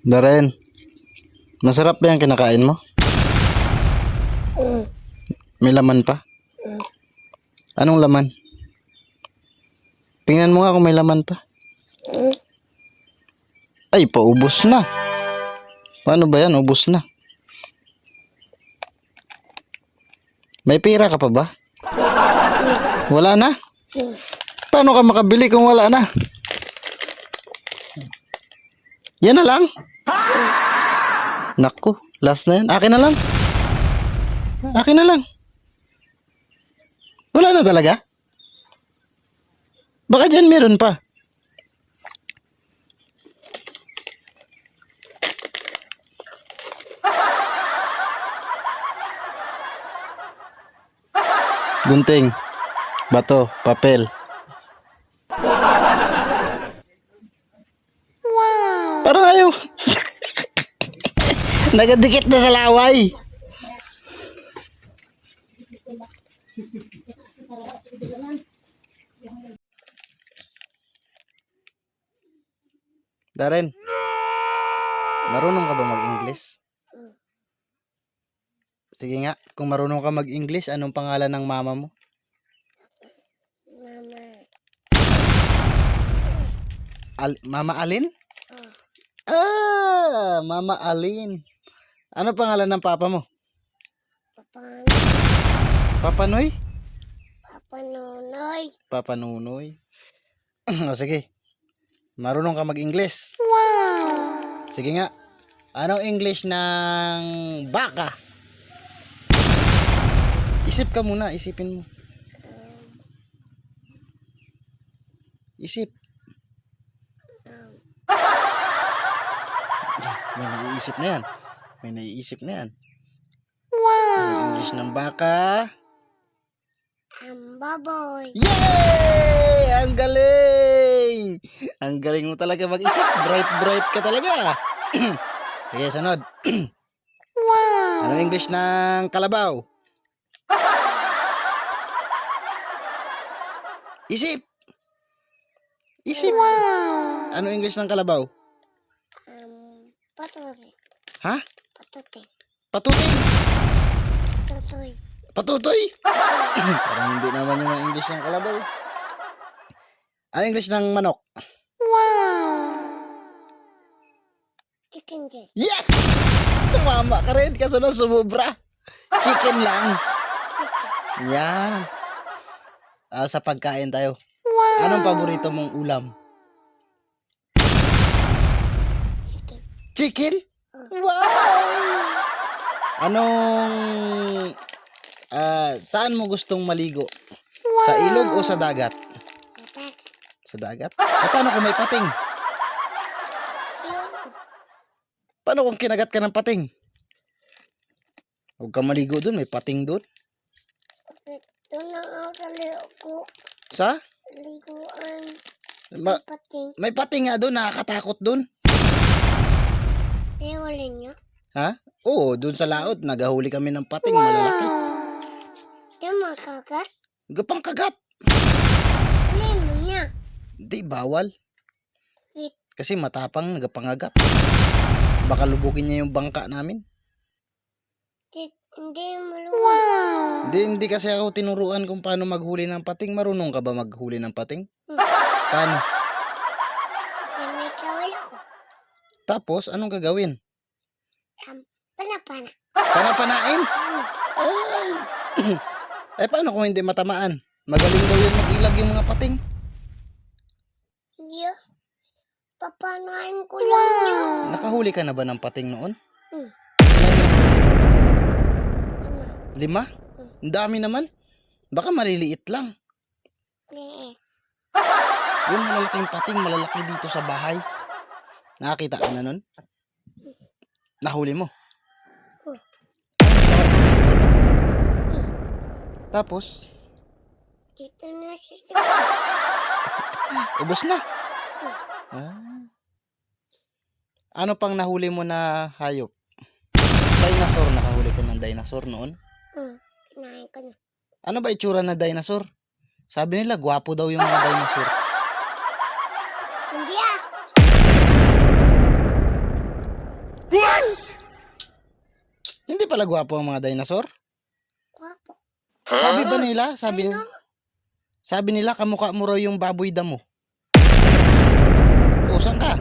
Darren, masarap ba yung kinakain mo? May laman pa? Anong laman? Tingnan mo nga kung may laman pa. Ay, paubos na. Paano ba yan? Ubos na. May pera ka pa ba? Wala na? Paano ka makabili kung wala na? Yan na lang? Naku, last na yan. Akin na lang. Akin na lang. Wala na talaga? Baka dyan meron pa. Gunting, bato, papel. Wow. Parang ayaw. Nagadikit na sa laway. Darren, marunong ka ba mag-English? Sige nga, kung marunong ka mag-English, anong pangalan ng mama mo? Mama Alin? Mama Alin. Ano pangalan ng papa mo? Papa Noy? Papa Nunoy. O sige, marunong ka mag-English? Wow! Sige nga, anong English ng baka? Isip ka muna, isipin mo. Isip. May naiisip na yan. May naiisip na yan. Wow! Ang English ng baka? Baboy. Yay! Ang galing! Ang galing mo talaga mag-isip. Bright ka talaga. Sige, sunod. Wow! Ano English ng kalabaw? Isip! Isip! Wow! Ano English ng kalabaw? Patutoy. Ha? Patutoy. Patutin! Patutoy. Patutoy! Parang hindi naman yung English ng kalabaw. Ano English ng manok? Wow! Chicken jet. Yes! Tumama ka rin kaso na sumubra. Chicken lang. Yan. Sa pagkain tayo. Wow! Anong paborito mong ulam? Chicken. Chicken? Wow! Anong saan mo gustong maligo? Wow! Sa ilog o sa dagat? Sa dagat? Paano kung may pating? Paano kung kinagat ka ng pating? Huwag ka maligo dun, may pating dun. Doon na ako sa ligo ko. Sa? Liguan. Pating. May pating nga dun, nakakatakot dun. Nihuli niyo? Ha? Oo, dun sa laot, nagahuli kami ng pating, malalaki. Di makagat? Gapang kagat. Huli mo niya. Hindi, bawal. Wait. Kasi matapang, nagapangagat. Baka lubugin niya yung bangka namin. Hindi maluwag. Hindi kasi ako tinuruan kung paano maghuli ng pating. Marunong ka ba maghuli ng pating? Paano? May kawal ako. Tapos, anong gagawin? Panapana. Panapanain? Ay, paano kung hindi matamaan? Magaling daw yun mag-ilag yung mga pating. Hindi. Papanain ko lang niya. Nakahuli ka na ba ng pating noon? 5? Ang dami naman. Baka maliliit lang. Yung malalaking pating, malalaki dito sa bahay. Nakakita ka na nun? Nahuli mo? Tapos? Dito na siya. Ubos na. Ano pang nahuli mo na hayop? Dinosaur, nakahuli ka ng dinosaur noon? Kinain ko na. Ano ba itsura na dinosaur? Sabi nila, gwapo daw yung mga dinosaur. Hindi pala gwapo ang mga dinosaur. Guwapo. Sabi ba nila? Sabi nila kamukha mo raw yung baboy damo. O, saan ka?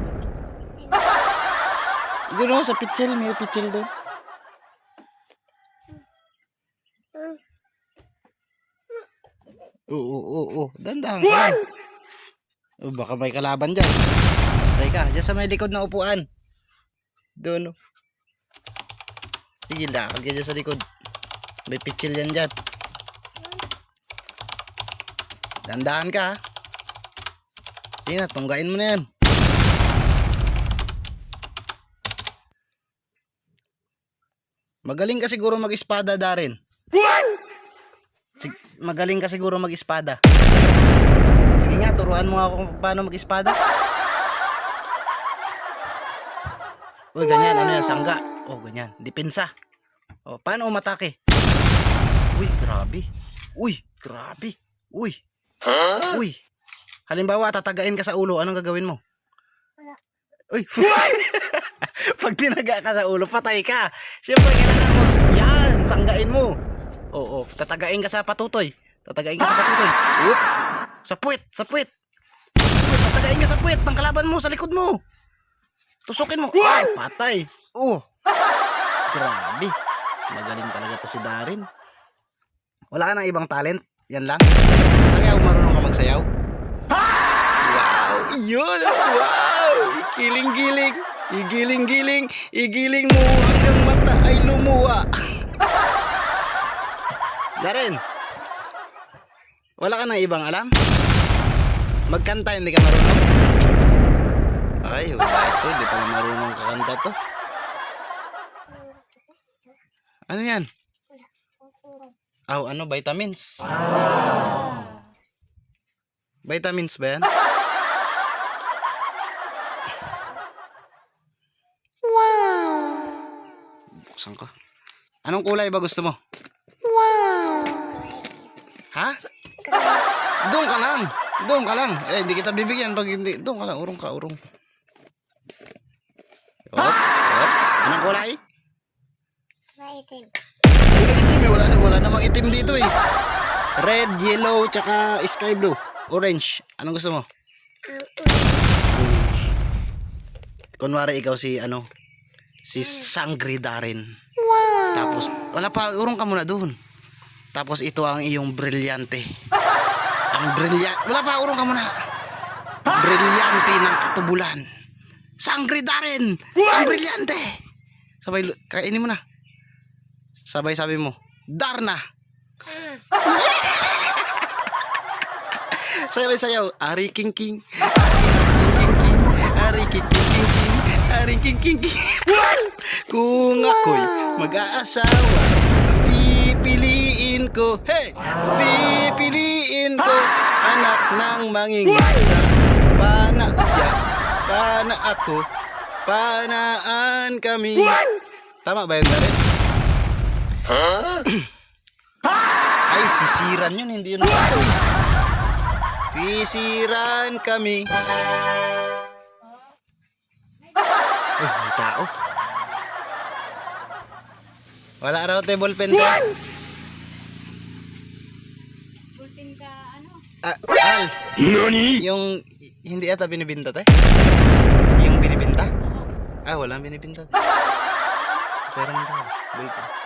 Doon sa pichel, may pichel doon. Oo. Dandahan ka lang. O, baka may kalaban dyan. Patay ka. Diyan sa may likod na upuan. Doon. Sige, lakad ka dyan sa likod. May pichel yan dyan. Dandahan ka ha. Sige na, tunggain mo na yan. Magaling ka siguro mag-espada, Darin. Magaling ka siguro mag-espada. Sige nga, turuan mo ako kung paano mag-espada. Uy, ganyan. Ano yan? Sangga. Oh, ganyan. Depensa. Oh, paano umatake? Uy, grabe. Uy. Halimbawa, tatagain ka sa ulo. Anong gagawin mo? Wala. Uy. Pag tinaga ka sa ulo, patay ka. Siyempre, kailangan mo. Yan, sanggain mo. Oo, tatagain ka sa patutoy. Oop. Sa puwet. Tatagain ka sa puwet ng kalaban mo sa likod mo. Tusukin mo. Ay, patay. Grabe. Magaling talaga to si Darin. Wala ka ng ibang talent? Yan lang? Sayaw, marunong ka magsayaw? Wow, yun. Wow. Igiling-giling. Igiling mo hanggang mata ay lumuwa. Darin, wala ka ng ibang alam? Magkanta, hindi ka marunong? Ay, wala ito. Hindi pala marunong kakanta to. Ano yan? Ano? Vitamins? Vitamins ba yan? Wow. Buksan ko. Anong kulay ba gusto mo? Wow. Ha? Doon ka lang. Hindi kita bibigyan pag hindi. Doon ka lang. Urong. Op. Anong kulay? Maitim. Kulay itim eh. Wala namang itim dito eh. Red, yellow, tsaka sky blue. Orange. Anong gusto mo? Orange. Kunwari ikaw si Sangri Darin. Wow. Tapos, wala pa. Urong ka muna doon. Tapos ito ang iyong brilyante. Wala pa, urong ka muna. Brilyante ng katubulan. Sangri Darin! Ang brilyante! Sabay, kainin mo na. Sabay sabi mo, Darna! Sayaw. Ari king king. Ari king king. Ari king king. Kung ako'y mag-aasawa, pipiliin ko anak ng mangingista. Pana ako, panaan kami. Tama ba yun, Darin? Ay, sisiran yun, hindi yun ako. Sisiran kami. Uy, may tao. Wala raw tayo ballpen tayo. Bulpin ka, ano? Al. Nani? Yung hindi ata binibinta tayo. Yung binibinta? Walang binibinta tayo. Pero mo tayo. Ballpen.